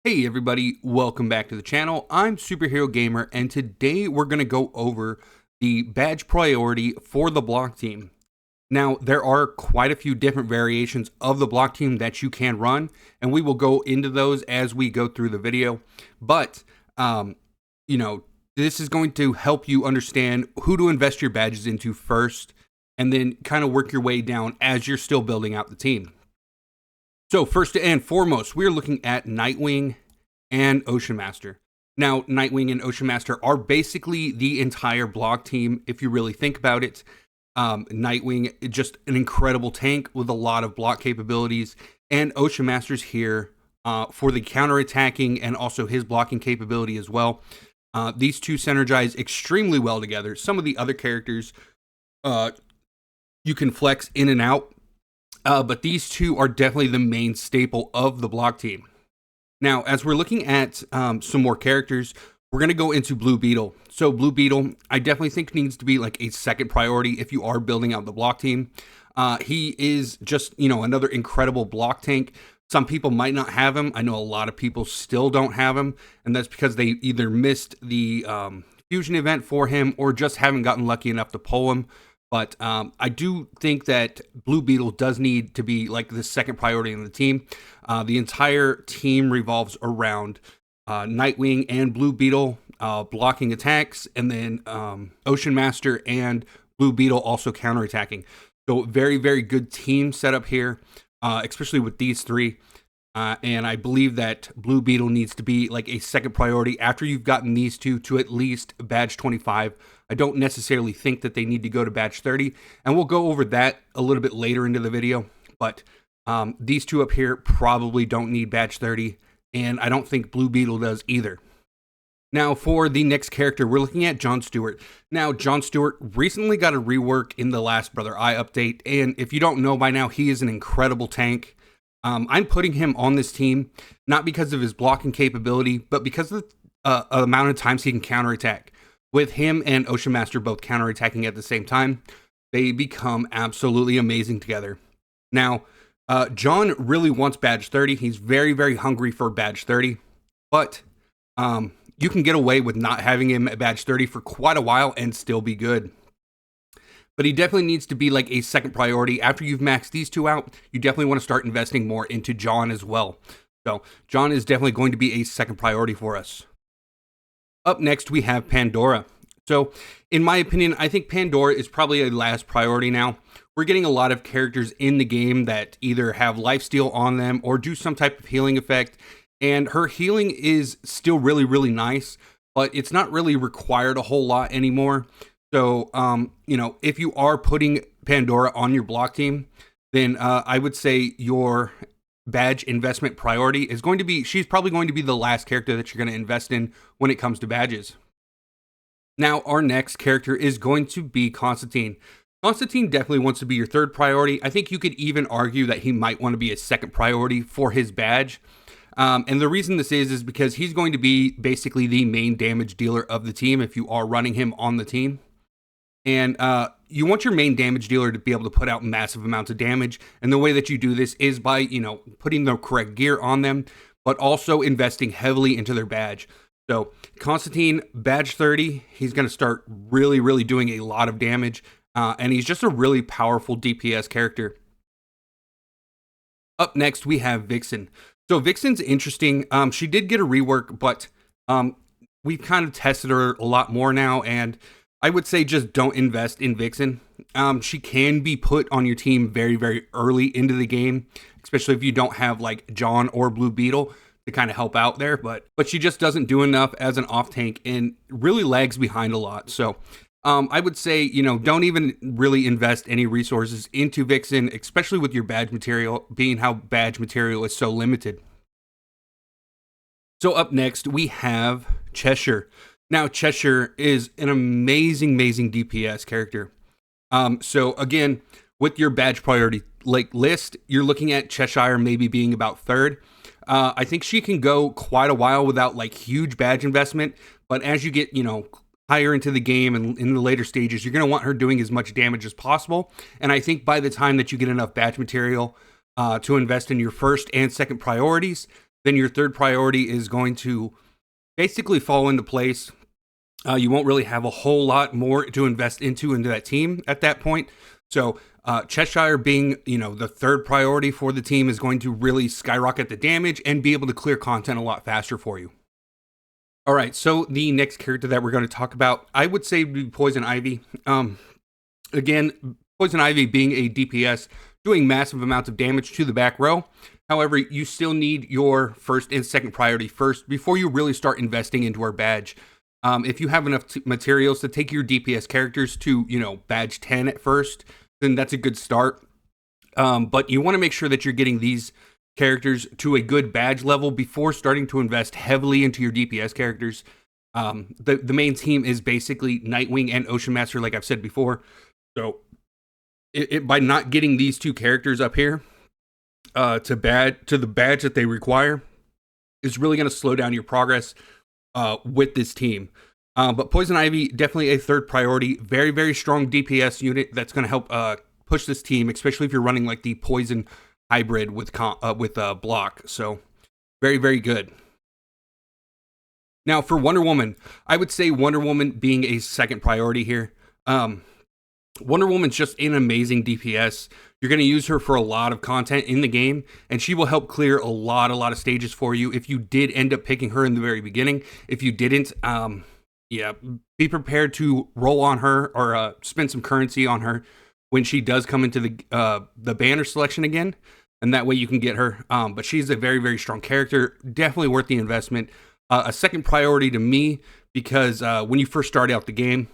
Hey everybody, welcome back to the channel. I'm Superhero Gamer, and today we're going to go over the badge priority for the block team. Now, there are quite a few different variations of the block team that you can run, and we will go into those as we go through the video. But, this is going to help you understand who to invest your badges into first, and then kind of work your way down as you're still building out the team. So first and foremost, we're looking at Nightwing and Ocean Master. Now, Nightwing and Ocean Master are basically the entire block team, if you really think about it. Nightwing, just an incredible tank with a lot of block capabilities, and Ocean Master's here for the counterattacking and also his blocking capability as well. These two synergize extremely well together. Some of the other characters you can flex in and out, but these two are definitely the main staple of the block team. Now, as we're looking at some more characters, we're going to go into Blue Beetle. So Blue Beetle, I definitely think needs to be like a second priority if you are building out the block team. He is just, another incredible block tank. Some people might not have him. I know a lot of people still don't have him, and that's because they either missed the fusion event for him or just haven't gotten lucky enough to pull him. But I do think that Blue Beetle does need to be like the second priority in the team. The entire team revolves around Nightwing and Blue Beetle blocking attacks, and then Ocean Master and Blue Beetle also counterattacking. So very, very good team setup here, especially with these three. And I believe that Blue Beetle needs to be like a second priority after you've gotten these two to at least badge 25. I don't necessarily think that they need to go to badge 30, and we'll go over that a little bit later into the video. But these two up here probably don't need badge 30, and I don't think Blue Beetle does either. Now, for the next character, we're looking at John Stewart. Now, John Stewart recently got a rework in the last Brother Eye update, and if you don't know by now, he is an incredible tank. I'm putting him on this team, not because of his blocking capability, but because of the amount of times he can counterattack. With him and Ocean Master both counterattacking at the same time, they become absolutely amazing together. Now, John really wants badge 30. He's very, very hungry for badge 30, but you can get away with not having him at badge 30 for quite a while and still be good. But he definitely needs to be like a second priority. After you've maxed these two out, you definitely want to start investing more into John as well. So John is definitely going to be a second priority for us. Up next, we have Pandora. So in my opinion, I think Pandora is probably a last priority now. We're getting a lot of characters in the game that either have lifesteal on them or do some type of healing effect. And her healing is still really, really nice, but it's not really required a whole lot anymore. So, if you are putting Pandora on your block team, then I would say your badge investment priority is going to be, she's probably going to be the last character that you're going to invest in when it comes to badges. Now, our next character is going to be Constantine. Constantine definitely wants to be your third priority. I think you could even argue that he might want to be a second priority for his badge. And the reason this is because he's going to be basically the main damage dealer of the team if you are running him on the team. And you want your main damage dealer to be able to put out massive amounts of damage. And the way that you do this is by, putting the correct gear on them, but also investing heavily into their badge. So Constantine, badge 30, he's going to start really, really doing a lot of damage. And he's just a really powerful DPS character. Up next, we have Vixen. So Vixen's interesting. She did get a rework, but we've kind of tested her a lot more now, and I would say just don't invest in Vixen. She can be put on your team very, very early into the game, especially if you don't have like John or Blue Beetle to kind of help out there. But she just doesn't do enough as an off tank and really lags behind a lot. So I would say, don't even really invest any resources into Vixen, especially with your badge material, being how badge material is so limited. So up next, we have Cheshire. Now, Cheshire is an amazing, amazing DPS character. So again, with your badge priority list, you're looking at Cheshire maybe being about third. I think she can go quite a while without like huge badge investment, but as you get, higher into the game and in the later stages, you're going to want her doing as much damage as possible. And I think by the time that you get enough badge material to invest in your first and second priorities, then your third priority is going to basically fall into place. You won't really have a whole lot more to invest into that team at that point. So Cheshire being, the third priority for the team is going to really skyrocket the damage and be able to clear content a lot faster for you. All right, so the next character that we're going to talk about, I would say would be Poison Ivy. Again, Poison Ivy being a DPS, doing massive amounts of damage to the back row. However, you still need your first and second priority first before you really start investing into her badge. If you have enough materials to take your DPS characters to, badge 10 at first, then that's a good start. But you want to make sure that you're getting these characters to a good badge level before starting to invest heavily into your DPS characters. The main team is basically Nightwing and Ocean Master, like I've said before. So by not getting these two characters up here to the badge that they require is really going to slow down your progress with this team. But Poison Ivy, definitely a third priority. Very, very strong DPS unit that's going to help push this team, especially if you're running like the Poison hybrid with block. So very, very good. Now for Wonder Woman, I would say Wonder Woman being a second priority here. Wonder Woman's just an amazing DPS. You're going to use her for a lot of content in the game, and she will help clear a lot of stages for you if you did end up picking her in the very beginning. If you didn't, be prepared to roll on her or spend some currency on her when she does come into the banner selection again, and that way you can get her. But she's a very, very strong character, definitely worth the investment. A second priority to me, because when you first start out the game,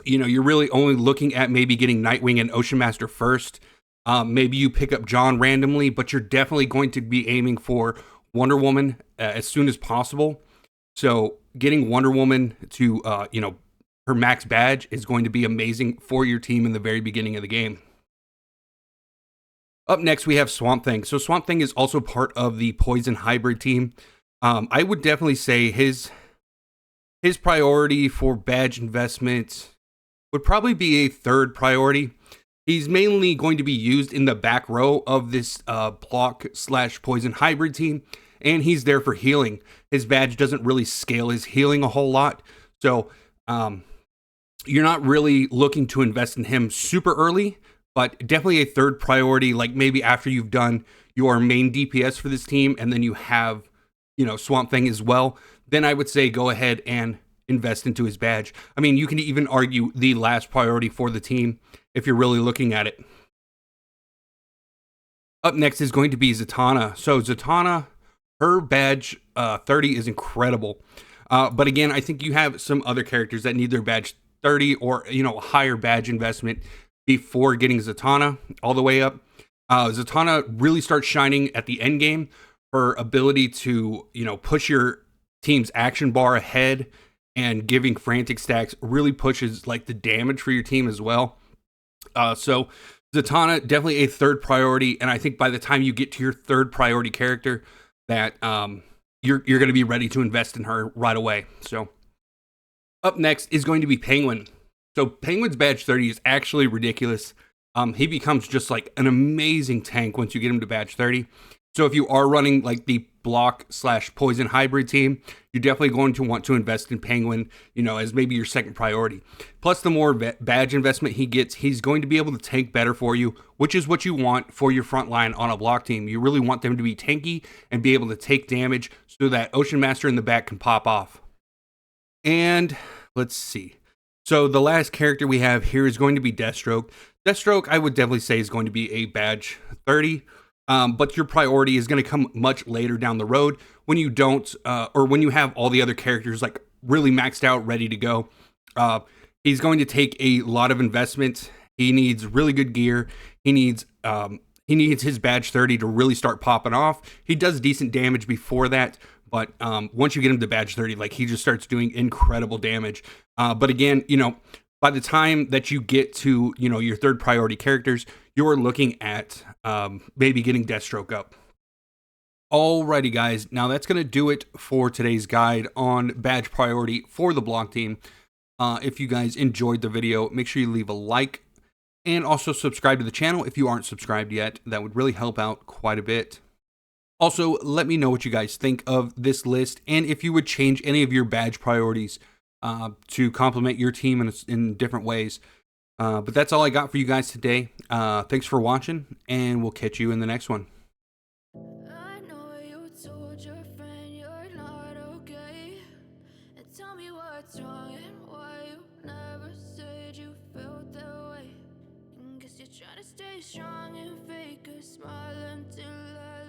you're really only looking at maybe getting Nightwing and Ocean Master first. Maybe you pick up John randomly, but you're definitely going to be aiming for Wonder Woman as soon as possible. So getting Wonder Woman to, her max badge is going to be amazing for your team in the very beginning of the game. Up next, we have Swamp Thing. So Swamp Thing is also part of the Poison hybrid team. I would definitely say his priority for badge investment would probably be a third priority. He's mainly going to be used in the back row of this block/Poison hybrid team, and he's there for healing. His badge doesn't really scale his healing a whole lot, so you're not really looking to invest in him super early, but definitely a third priority, like maybe after you've done your main DPS for this team, and then you have, Swamp Thing as well, then I would say go ahead and invest into his badge. I mean, you can even argue the last priority for the team if you're really looking at it. Up next is going to be Zatanna. So Zatanna, her badge 30 is incredible. But again, I think you have some other characters that need their badge 30 or, a higher badge investment before getting Zatanna all the way up. Zatanna really starts shining at the end game. Her ability to, push your team's action bar ahead and giving frantic stacks really pushes like the damage for your team as well. So Zatanna, definitely a third priority. And I think by the time you get to your third priority character, that you're going to be ready to invest in her right away. So up next is going to be Penguin. So Penguin's badge 30 is actually ridiculous. He becomes just like an amazing tank once you get him to badge 30. So if you are running like the block/Poison hybrid team, you're definitely going to want to invest in Penguin, as maybe your second priority. Plus, the more badge investment he gets, he's going to be able to tank better for you, which is what you want for your front line on a block team. You really want them to be tanky and be able to take damage so that Ocean Master in the back can pop off. And let's see. So the last character we have here is going to be Deathstroke. Deathstroke, I would definitely say, is going to be a badge 30. But your priority is going to come much later down the road when you don't, or when you have all the other characters like really maxed out, ready to go. He's going to take a lot of investment. He needs really good gear. He needs his badge 30 to really start popping off. He does decent damage before that, but once you get him to badge 30, like he just starts doing incredible damage. But again, by the time that you get to, your third priority characters, you're looking at maybe getting Deathstroke up. Alrighty, guys. Now that's going to do it for today's guide on badge priority for the block team. If you guys enjoyed the video, make sure you leave a like and also subscribe to the channel if you aren't subscribed yet. That would really help out quite a bit. Also, let me know what you guys think of this list and if you would change any of your badge priorities to complement your team in different ways. But that's all I got for you guys today. Thanks for watching, and we'll catch you in the next one. I know you told your friend you're not okay. And tell me what's wrong and why you never said you felt that way. Guess you're trying to stay strong and fake a smile until I